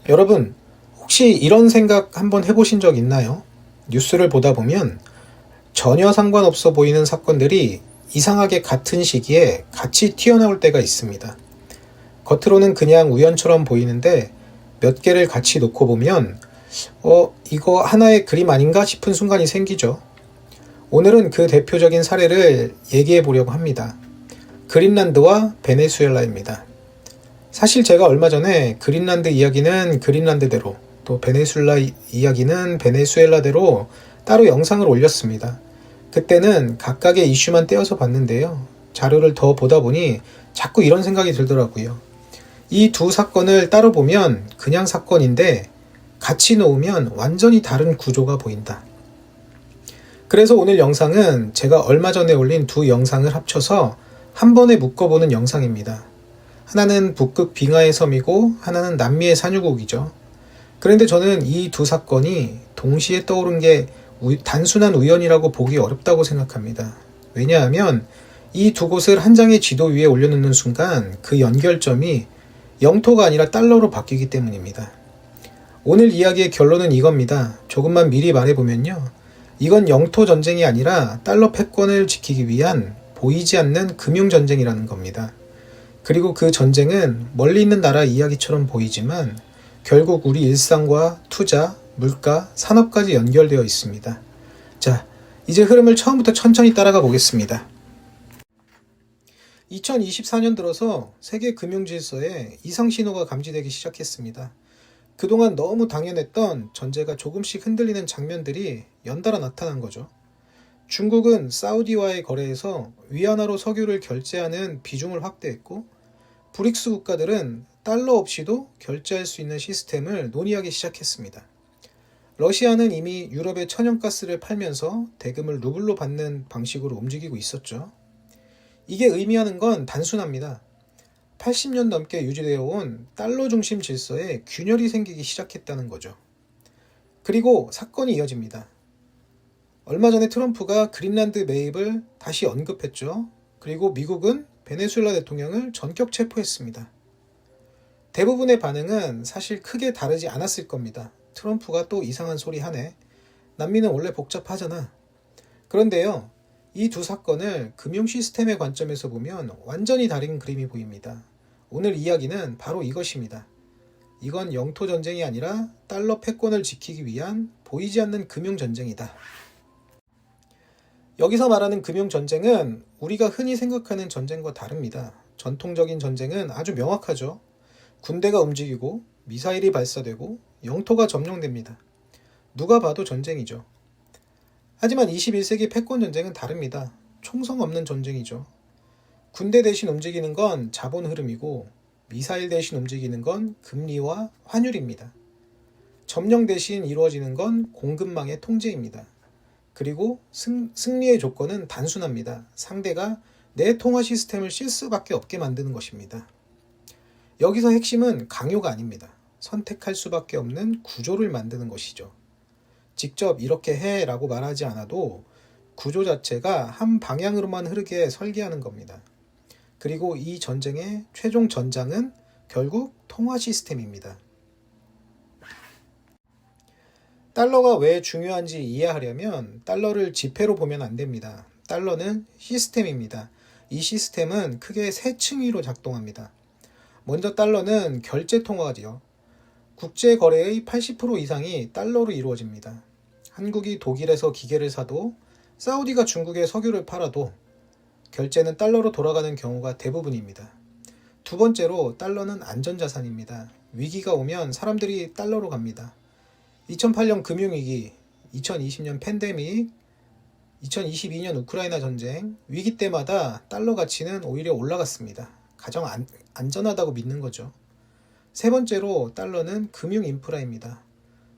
여러분, 혹시 이런 생각 한번 해보신 적 있나요? 뉴스를 보다 보면 전혀 상관없어 보이는 사건들이 이상하게 같은 시기에 같이 튀어나올 때가 있습니다. 겉으로는 그냥 우연처럼 보이는데 몇 개를 같이 놓고 보면 이거 하나의 그림 아닌가 싶은 순간이 생기죠. 오늘은 그 대표적인 사례를 얘기해 보려고 합니다. 그린란드와 베네수엘라입니다. 사실 제가 얼마 전에 그린란드 이야기는 그린란드대로, 또 베네수엘라 이야기는 베네수엘라대로 따로 영상을 올렸습니다. 그때는 각각의 이슈만 떼어서 봤는데요. 자료를 더 보다 보니 자꾸 이런 생각이 들더라고요. 이 두 사건을 따로 보면 그냥 사건인데 같이 놓으면 완전히 다른 구조가 보인다. 그래서 오늘 영상은 제가 얼마 전에 올린 두 영상을 합쳐서 한 번에 묶어보는 영상입니다. 하나는 북극 빙하의 섬이고 하나는 남미의 산유국이죠. 그런데 저는 이 두 사건이 동시에 떠오른 게 단순한 우연이라고 보기 어렵다고 생각합니다. 왜냐하면 이 두 곳을 한 장의 지도 위에 올려놓는 순간 그 연결점이 영토가 아니라 달러로 바뀌기 때문입니다. 오늘 이야기의 결론은 이겁니다. 조금만 미리 말해보면요. 이건 영토 전쟁이 아니라 달러 패권을 지키기 위한 보이지 않는 금융전쟁이라는 겁니다. 그리고 그 전쟁은 멀리 있는 나라 이야기처럼 보이지만 결국 우리 일상과 투자, 물가, 산업까지 연결되어 있습니다. 자, 이제 흐름을 처음부터 천천히 따라가 보겠습니다. 2024년 들어서 세계 금융질서에 이상 신호가 감지되기 시작했습니다. 그동안 너무 당연했던 전제가 조금씩 흔들리는 장면들이 연달아 나타난 거죠. 중국은 사우디와의 거래에서 위안화로 석유를 결제하는 비중을 확대했고, 브릭스 국가들은 달러 없이도 결제할 수 있는 시스템을 논의하기 시작했습니다. 러시아는 이미 유럽에 천연가스를 팔면서 대금을 루블로 받는 방식으로 움직이고 있었죠. 이게 의미하는 건 단순합니다. 80년 넘게 유지되어 온 달러 중심 질서에 균열이 생기기 시작했다는 거죠. 그리고 사건이 이어집니다. 얼마 전에 트럼프가 그린란드 매입을 다시 언급했죠. 그리고 미국은 베네수엘라 대통령을 전격 체포했습니다. 대부분의 반응은 사실 크게 다르지 않았을 겁니다. 트럼프가 또 이상한 소리 하네. 남미는 원래 복잡하잖아. 그런데요, 이 두 사건을 금융 시스템의 관점에서 보면 완전히 다른 그림이 보입니다. 오늘 이야기는 바로 이것입니다. 이건 영토 전쟁이 아니라 달러 패권을 지키기 위한 보이지 않는 금융 전쟁이다. 여기서 말하는 금융 전쟁은 우리가 흔히 생각하는 전쟁과 다릅니다. 전통적인 전쟁은 아주 명확하죠. 군대가 움직이고 미사일이 발사되고 영토가 점령됩니다. 누가 봐도 전쟁이죠. 하지만 21세기 패권 전쟁은 다릅니다. 총성 없는 전쟁이죠. 군대 대신 움직이는 건 자본 흐름이고 미사일 대신 움직이는 건 금리와 환율입니다. 점령 대신 이루어지는 건 공급망의 통제입니다. 그리고 승리의 조건은 단순합니다. 상대가 내 통화 시스템을 쓸 수밖에 없게 만드는 것입니다. 여기서 핵심은 강요가 아닙니다. 선택할 수밖에 없는 구조를 만드는 것이죠. 직접 이렇게 해 라고 말하지 않아도 구조 자체가 한 방향으로만 흐르게 설계하는 겁니다. 그리고 이 전쟁의 최종 전장은 결국 통화 시스템입니다. 달러가 왜 중요한지 이해하려면 달러를 지폐로 보면 안 됩니다. 달러는 시스템입니다. 이 시스템은 크게 세 층위로 작동합니다. 먼저 달러는 결제 통화지요. 국제 거래의 80% 이상이 달러로 이루어집니다. 한국이 독일에서 기계를 사도 사우디가 중국에 석유를 팔아도 결제는 달러로 돌아가는 경우가 대부분입니다. 두 번째로 달러는 안전자산입니다. 위기가 오면 사람들이 달러로 갑니다. 2008년 금융위기, 2020년 팬데믹, 2022년 우크라이나 전쟁, 위기 때마다 달러 가치는 오히려 올라갔습니다. 가장 안전하다고 믿는 거죠. 세 번째로 달러는 금융 인프라입니다.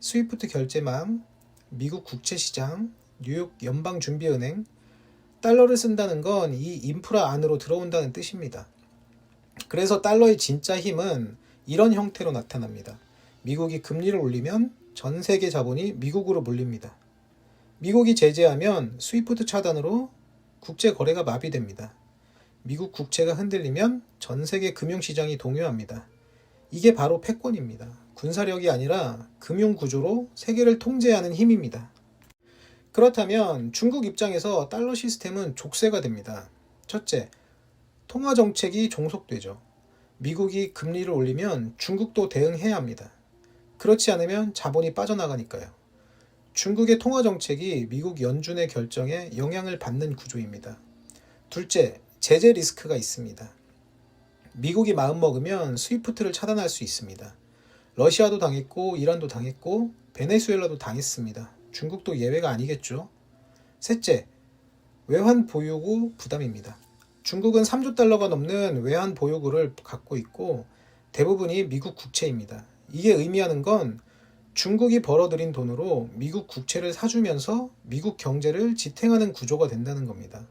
스위프트 결제망, 미국 국채시장, 뉴욕 연방준비은행, 달러를 쓴다는 건 이 인프라 안으로 들어온다는 뜻입니다. 그래서 달러의 진짜 힘은 이런 형태로 나타납니다. 미국이 금리를 올리면 전 세계 자본이 미국으로 몰립니다. 미국이 제재하면 스위프트 차단으로 국제 거래가 마비됩니다. 미국 국채가 흔들리면 전 세계 금융시장이 동요합니다. 이게 바로 패권입니다. 군사력이 아니라 금융구조로 세계를 통제하는 힘입니다. 그렇다면 중국 입장에서 달러 시스템은 족쇄가 됩니다. 첫째, 통화정책이 종속되죠. 미국이 금리를 올리면 중국도 대응해야 합니다. 그렇지 않으면 자본이 빠져나가니까요. 중국의 통화정책이 미국 연준의 결정에 영향을 받는 구조입니다. 둘째, 제재 리스크가 있습니다. 미국이 마음먹으면 스위프트를 차단할 수 있습니다. 러시아도 당했고 이란도 당했고 베네수엘라도 당했습니다. 중국도 예외가 아니겠죠. 셋째, 외환 보유고 부담입니다. 중국은 3조 달러가 넘는 외환 보유고를 갖고 있고 대부분이 미국 국채입니다. 이게 의미하는 건 중국이 벌어들인 돈으로 미국 국채를 사주면서 미국 경제를 지탱하는 구조가 된다는 겁니다.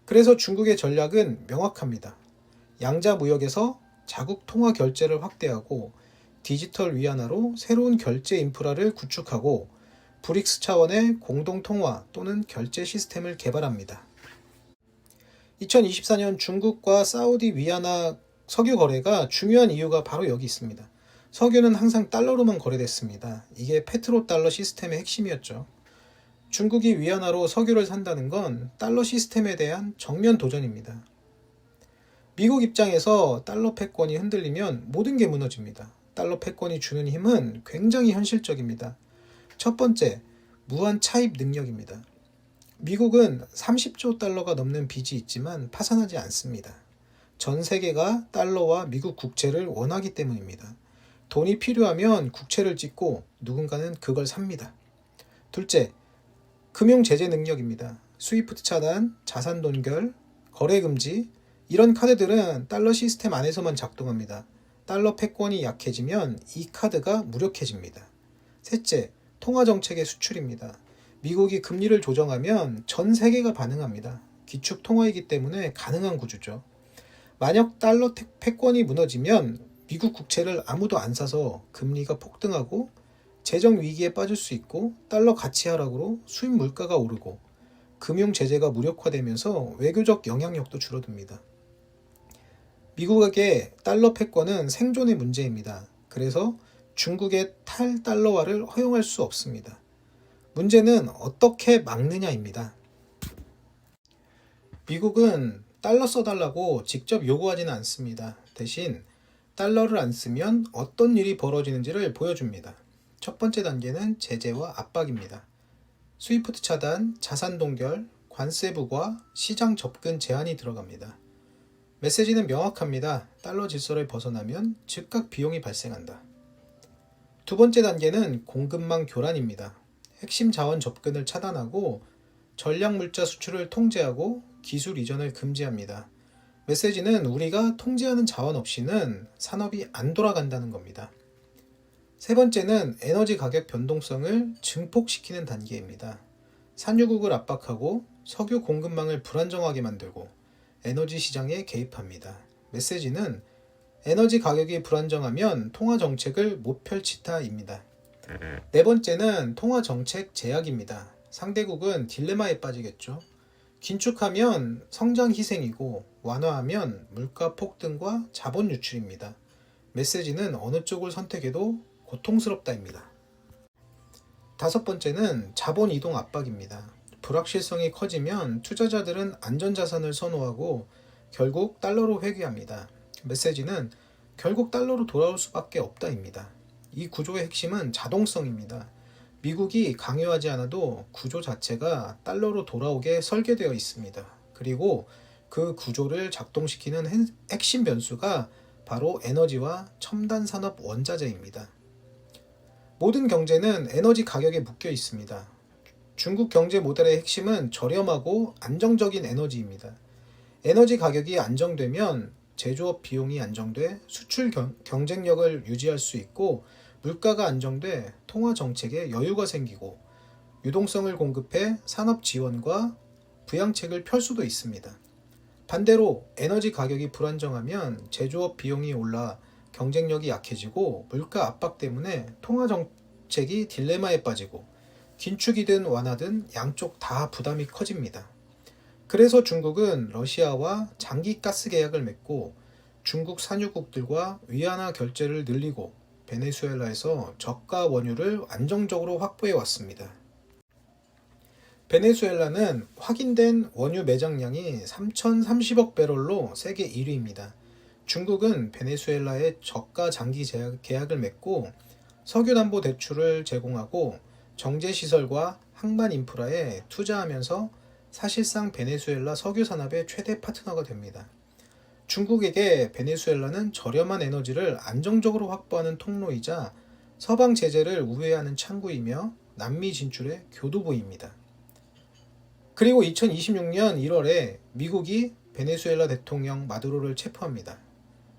그래서 중국의 전략은 명확합니다. 양자 무역에서 자국 통화 결제를 확대하고 디지털 위안화로 새로운 결제 인프라를 구축하고 브릭스 차원의 공동 통화 또는 결제 시스템을 개발합니다. 2024년 중국과 사우디 위안화 석유 거래가 중요한 이유가 바로 여기 있습니다. 석유는 항상 달러로만 거래됐습니다. 이게 페트로달러 시스템의 핵심이었죠. 중국이 위안화로 석유를 산다는 건 달러 시스템에 대한 정면 도전입니다. 미국 입장에서 달러 패권이 흔들리면 모든 게 무너집니다. 달러 패권이 주는 힘은 굉장히 현실적입니다. 첫 번째, 무한 차입 능력입니다. 미국은 30조 달러가 넘는 빚이 있지만 파산하지 않습니다. 전 세계가 달러와 미국 국채를 원하기 때문입니다. 돈이 필요하면 국채를 찍고 누군가는 그걸 삽니다. 둘째, 금융 제재 능력입니다. 스위프트 차단, 자산 동결, 거래 금지, 이런 카드들은 달러 시스템 안에서만 작동합니다. 달러 패권이 약해지면 이 카드가 무력해집니다. 셋째, 통화 정책의 수출입니다. 미국이 금리를 조정하면 전 세계가 반응합니다. 기축 통화이기 때문에 가능한 구조죠. 만약 달러 패권이 무너지면 미국 국채를 아무도 안 사서 금리가 폭등하고 재정 위기에 빠질 수 있고 달러 가치 하락으로 수입 물가가 오르고 금융 제재가 무력화되면서 외교적 영향력도 줄어듭니다. 미국에게 달러 패권은 생존의 문제입니다. 그래서 중국의 탈달러화를 허용할 수 없습니다. 문제는 어떻게 막느냐입니다. 미국은 달러 써달라고 직접 요구하지는 않습니다. 대신 달러를 안 쓰면 어떤 일이 벌어지는지를 보여줍니다. 첫 번째 단계는 제재와 압박입니다. 스위프트 차단, 자산 동결, 관세 부과, 시장 접근 제한이 들어갑니다. 메시지는 명확합니다. 달러 질서를 벗어나면 즉각 비용이 발생한다. 두 번째 단계는 공급망 교란입니다. 핵심 자원 접근을 차단하고 전략 물자 수출을 통제하고 기술 이전을 금지합니다. 메시지는 우리가 통제하는 자원 없이는 산업이 안 돌아간다는 겁니다. 세 번째는 에너지 가격 변동성을 증폭시키는 단계입니다. 산유국을 압박하고 석유 공급망을 불안정하게 만들고 에너지 시장에 개입합니다. 메시지는 에너지 가격이 불안정하면 통화 정책을 못 펼치다입니다. 네 번째는 통화 정책 제약입니다. 상대국은 딜레마에 빠지겠죠. 긴축하면 성장 희생이고 완화하면 물가 폭등과 자본 유출입니다. 메시지는 어느 쪽을 선택해도 고통스럽다입니다. 다섯 번째는 자본 이동 압박입니다. 불확실성이 커지면 투자자들은 안전자산을 선호하고 결국 달러로 회귀합니다. 메시지는 결국 달러로 돌아올 수밖에 없다입니다. 이 구조의 핵심은 자동성입니다. 미국이 강요하지 않아도 구조 자체가 달러로 돌아오게 설계되어 있습니다. 그리고 그 구조를 작동시키는 핵심 변수가 바로 에너지와 첨단 산업 원자재입니다. 모든 경제는 에너지 가격에 묶여 있습니다. 중국 경제 모델의 핵심은 저렴하고 안정적인 에너지입니다. 에너지 가격이 안정되면 제조업 비용이 안정돼 수출 경쟁력을 유지할 수 있고 물가가 안정돼 통화 정책에 여유가 생기고 유동성을 공급해 산업 지원과 부양책을 펼 수도 있습니다. 반대로 에너지 가격이 불안정하면 제조업 비용이 올라 경쟁력이 약해지고 물가 압박 때문에 통화 정책이 딜레마에 빠지고 긴축이든 완화든 양쪽 다 부담이 커집니다. 그래서 중국은 러시아와 장기 가스 계약을 맺고 중국 산유국들과 위안화 결제를 늘리고 베네수엘라에서 저가 원유를 안정적으로 확보해 왔습니다. 베네수엘라는 확인된 원유 매장량이 3,030억 배럴로 세계 1위입니다. 중국은 베네수엘라에 저가 장기 계약을 맺고 석유담보대출을 제공하고 정제시설과 항만 인프라에 투자하면서 사실상 베네수엘라 석유산업의 최대 파트너가 됩니다. 중국에게 베네수엘라는 저렴한 에너지를 안정적으로 확보하는 통로이자 서방 제재를 우회하는 창구이며 남미 진출의 교두보입니다. 그리고 2026년 1월에 미국이 베네수엘라 대통령 마두로를 체포합니다.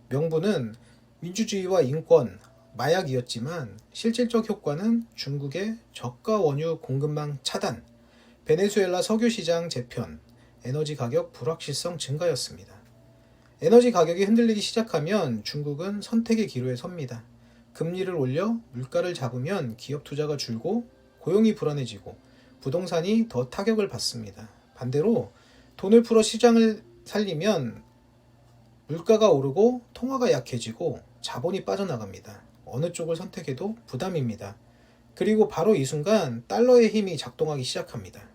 명분은 민주주의와 인권, 마약이었지만 실질적 효과는 중국의 저가 원유 공급망 차단, 베네수엘라 석유 시장 재편, 에너지 가격 불확실성 증가였습니다. 에너지 가격이 흔들리기 시작하면 중국은 선택의 기로에 섭니다. 금리를 올려 물가를 잡으면 기업 투자가 줄고 고용이 불안해지고 부동산이 더 타격을 받습니다. 반대로 돈을 풀어 시장을 살리면 물가가 오르고 통화가 약해지고 자본이 빠져나갑니다. 어느 쪽을 선택해도 부담입니다. 그리고 바로 이 순간 달러의 힘이 작동하기 시작합니다.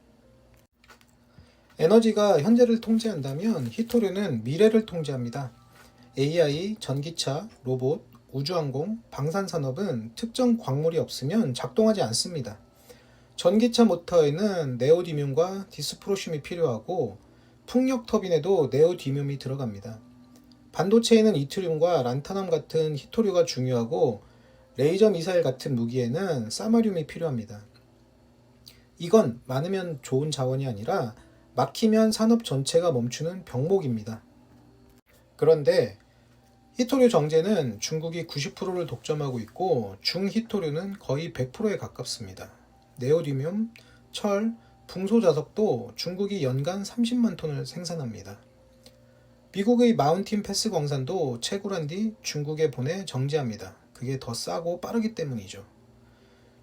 에너지가 현재를 통제한다면 히토류는 미래를 통제합니다. AI, 전기차, 로봇, 우주항공, 방산산업은 특정 광물이 없으면 작동하지 않습니다. 전기차 모터에는 네오디뮴과 디스프로슘이 필요하고 풍력 터빈에도 네오디뮴이 들어갑니다. 반도체에는 이트륨과 란타넘 같은 히토류가 중요하고 레이저 미사일 같은 무기에는 사마륨이 필요합니다. 이건 많으면 좋은 자원이 아니라 막히면 산업 전체가 멈추는 병목입니다. 그런데 히토류 정제는 중국이 90%를 독점하고 있고 중히토류는 거의 100%에 가깝습니다. 네오디뮴, 철, 붕소자석도 중국이 연간 30만 톤을 생산합니다. 미국의 마운틴 패스 광산도 채굴한 뒤 중국에 보내 정제합니다. 그게 더 싸고 빠르기 때문이죠.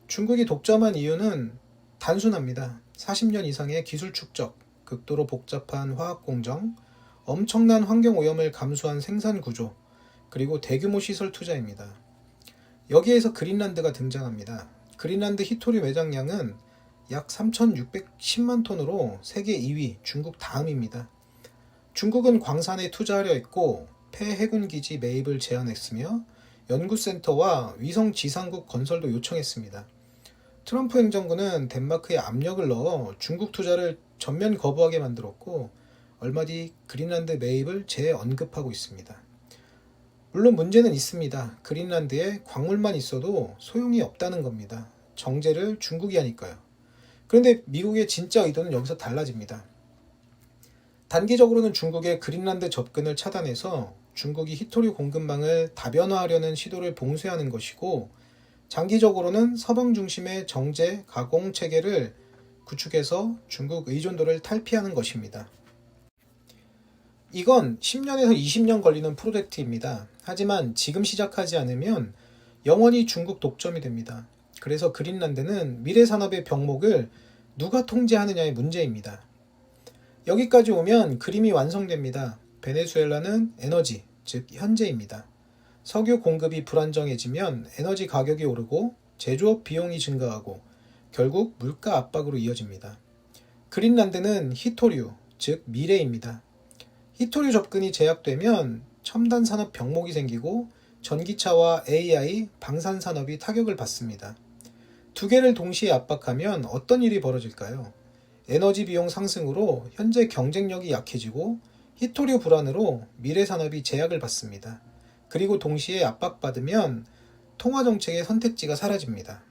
중국이 독점한 이유는 단순합니다. 40년 이상의 기술 축적, 극도로 복잡한 화학 공정, 엄청난 환경 오염을 감수한 생산 구조, 그리고 대규모 시설 투자입니다. 여기에서 그린란드가 등장합니다. 그린란드 히토류 매장량은 약 3,610만 톤으로 세계 2위, 중국 다음입니다. 중국은 광산에 투자하려 했고 폐해군기지 매입을 제안했으며 연구센터와 위성 지상국 건설도 요청했습니다. 트럼프 행정부는 덴마크에 압력을 넣어 중국 투자를 전면 거부하게 만들었고 얼마 뒤 그린란드 매입을 재언급하고 있습니다. 물론 문제는 있습니다. 그린란드에 광물만 있어도 소용이 없다는 겁니다. 정제를 중국이 하니까요. 그런데 미국의 진짜 의도는 여기서 달라집니다. 단기적으로는 중국의 그린란드 접근을 차단해서 중국이 히토류 공급망을 다변화하려는 시도를 봉쇄하는 것이고 장기적으로는 서방 중심의 정제, 가공 체계를 구축해서 중국 의존도를 탈피하는 것입니다. 이건 10년에서 20년 걸리는 프로젝트입니다. 하지만 지금 시작하지 않으면 영원히 중국 독점이 됩니다. 그래서 그린란드는 미래 산업의 병목을 누가 통제하느냐의 문제입니다. 여기까지 오면 그림이 완성됩니다. 베네수엘라는 에너지, 즉 현재입니다. 석유 공급이 불안정해지면 에너지 가격이 오르고 제조업 비용이 증가하고 결국 물가 압박으로 이어집니다. 그린란드는 히토류, 즉 미래입니다. 히토류 접근이 제약되면 첨단 산업 병목이 생기고 전기차와 AI, 방산 산업이 타격을 받습니다. 두 개를 동시에 압박하면 어떤 일이 벌어질까요? 에너지 비용 상승으로 현재 경쟁력이 약해지고 히토류 불안으로 미래 산업이 제약을 받습니다. 그리고 동시에 압박받으면 통화정책의 선택지가 사라집니다.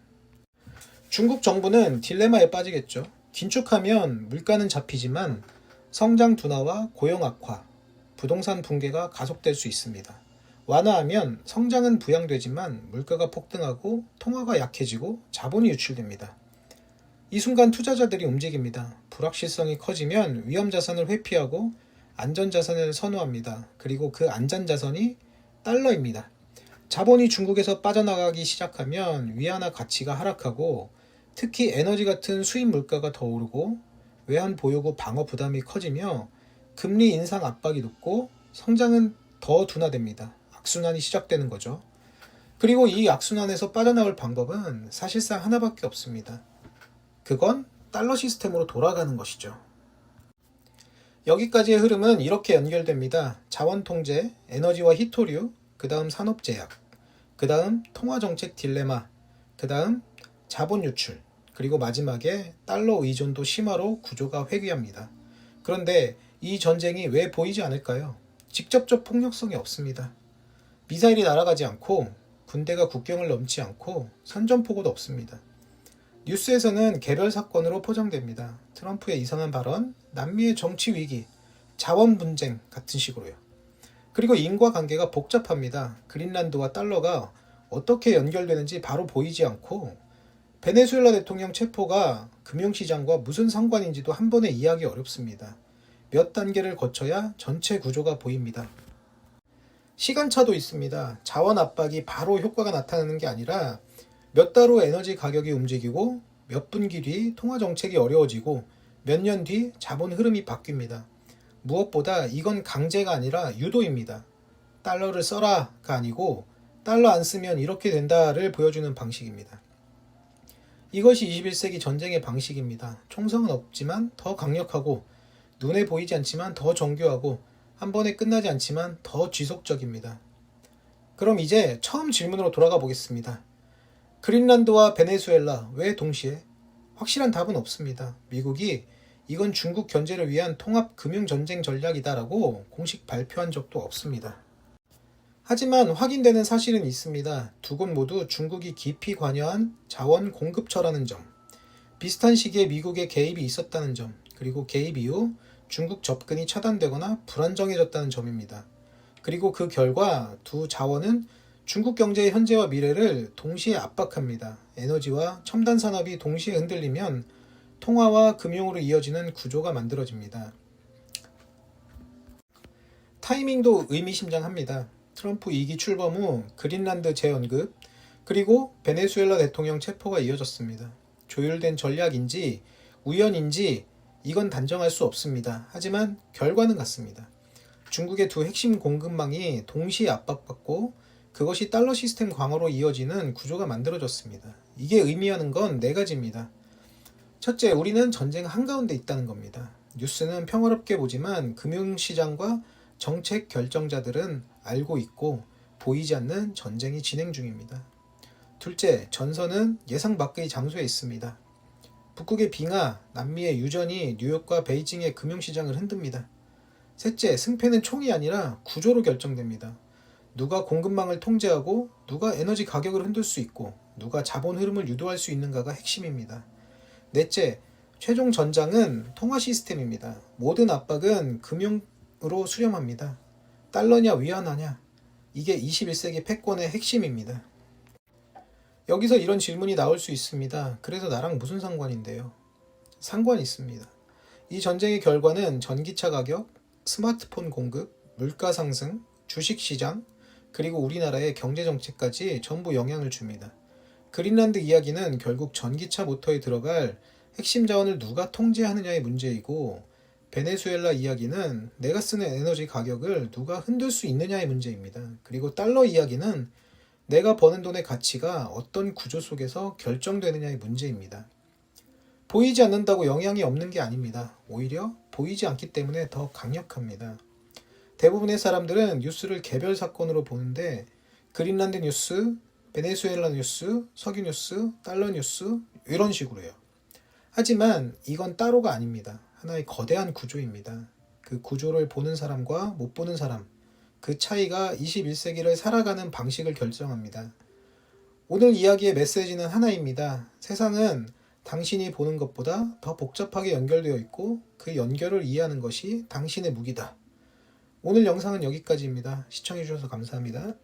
중국 정부는 딜레마에 빠지겠죠. 긴축하면 물가는 잡히지만 성장 둔화와 고용 악화, 부동산 붕괴가 가속될 수 있습니다. 완화하면 성장은 부양되지만 물가가 폭등하고 통화가 약해지고 자본이 유출됩니다. 이 순간 투자자들이 움직입니다. 불확실성이 커지면 위험자산을 회피하고 안전자산을 선호합니다. 그리고 그 안전자산이 달러입니다. 자본이 중국에서 빠져나가기 시작하면 위안화 가치가 하락하고 특히 에너지 같은 수입 물가가 더 오르고 외환 보유고 방어 부담이 커지며 금리 인상 압박이 높고 성장은 더 둔화됩니다. 악순환이 시작되는 거죠. 그리고 이 악순환에서 빠져나올 방법은 사실상 하나밖에 없습니다. 그건 달러 시스템으로 돌아가는 것이죠. 여기까지의 흐름은 이렇게 연결됩니다. 자원 통제, 에너지와 희토류, 그 다음 산업 제약, 그 다음 통화정책 딜레마, 그 다음 자본 유출, 그리고 마지막에 달러 의존도 심화로 구조가 회귀합니다. 그런데 이 전쟁이 왜 보이지 않을까요? 직접적 폭력성이 없습니다. 미사일이 날아가지 않고 군대가 국경을 넘지 않고 선전포고도 없습니다. 뉴스에서는 개별 사건으로 포장됩니다. 트럼프의 이상한 발언, 남미의 정치 위기, 자원 분쟁 같은 식으로요. 그리고 인과관계가 복잡합니다. 그린란드와 달러가 어떻게 연결되는지 바로 보이지 않고 베네수엘라 대통령 체포가 금융시장과 무슨 상관인지도 한 번에 이해하기 어렵습니다. 몇 단계를 거쳐야 전체 구조가 보입니다. 시간차도 있습니다. 자원 압박이 바로 효과가 나타나는 게 아니라 몇 달 후 에너지 가격이 움직이고 몇 분기 뒤 통화 정책이 어려워지고 몇 년 뒤 자본 흐름이 바뀝니다. 무엇보다 이건 강제가 아니라 유도입니다. 달러를 써라가 아니고 달러 안 쓰면 이렇게 된다를 보여주는 방식입니다. 이것이 21세기 전쟁의 방식입니다. 총성은 없지만 더 강력하고 눈에 보이지 않지만 더 정교하고 한 번에 끝나지 않지만 더 지속적입니다. 그럼 이제 처음 질문으로 돌아가 보겠습니다. 그린란드와 베네수엘라 왜 동시에? 확실한 답은 없습니다. 미국이 이건 중국 견제를 위한 통합 금융전쟁 전략이다라고 공식 발표한 적도 없습니다. 하지만 확인되는 사실은 있습니다. 두 곳 모두 중국이 깊이 관여한 자원 공급처라는 점, 비슷한 시기에 미국의 개입이 있었다는 점, 그리고 개입 이후 중국 접근이 차단되거나 불안정해졌다는 점입니다. 그리고 그 결과 두 자원은 중국 경제의 현재와 미래를 동시에 압박합니다. 에너지와 첨단 산업이 동시에 흔들리면 통화와 금융으로 이어지는 구조가 만들어집니다. 타이밍도 의미심장합니다. 트럼프 2기 출범 후 그린란드 재언급, 그리고 베네수엘라 대통령 체포가 이어졌습니다. 조율된 전략인지 우연인지 이건 단정할 수 없습니다. 하지만 결과는 같습니다. 중국의 두 핵심 공급망이 동시에 압박받고 그것이 달러 시스템 강화로 이어지는 구조가 만들어졌습니다. 이게 의미하는 건 네 가지입니다. 첫째, 우리는 전쟁 한가운데 있다는 겁니다. 뉴스는 평화롭게 보지만 금융시장과 정책 결정자들은 알고 있고 보이지 않는 전쟁이 진행 중입니다. 둘째, 전선은 예상 밖의 장소에 있습니다. 북극의 빙하, 남미의 유전이 뉴욕과 베이징의 금융시장을 흔듭니다. 셋째, 승패는 총이 아니라 구조로 결정됩니다. 누가 공급망을 통제하고 누가 에너지 가격을 흔들 수 있고 누가 자본 흐름을 유도할 수 있는가가 핵심입니다. 넷째, 최종 전장은 통화 시스템입니다. 모든 압박은 금융으로 수렴합니다. 달러냐 위안화냐, 이게 21세기 패권의 핵심입니다. 여기서 이런 질문이 나올 수 있습니다. 그래서 나랑 무슨 상관인데요? 상관이 있습니다. 이 전쟁의 결과는 전기차 가격, 스마트폰 공급, 물가 상승, 주식시장, 그리고 우리나라의 경제정책까지 전부 영향을 줍니다. 그린란드 이야기는 결국 전기차 모터에 들어갈 핵심 자원을 누가 통제하느냐의 문제이고, 베네수엘라 이야기는 내가 쓰는 에너지 가격을 누가 흔들 수 있느냐의 문제입니다. 그리고 달러 이야기는 내가 버는 돈의 가치가 어떤 구조 속에서 결정되느냐의 문제입니다. 보이지 않는다고 영향이 없는 게 아닙니다. 오히려 보이지 않기 때문에 더 강력합니다. 대부분의 사람들은 뉴스를 개별 사건으로 보는데 그린란드 뉴스, 베네수엘라 뉴스, 석유 뉴스, 달러 뉴스 이런 식으로요. 하지만 이건 따로가 아닙니다. 하나의 거대한 구조입니다. 그 구조를 보는 사람과 못 보는 사람, 그 차이가 21세기를 살아가는 방식을 결정합니다. 오늘 이야기의 메시지는 하나입니다. 세상은 당신이 보는 것보다 더 복잡하게 연결되어 있고 그 연결을 이해하는 것이 당신의 무기다. 오늘 영상은 여기까지입니다. 시청해주셔서 감사합니다.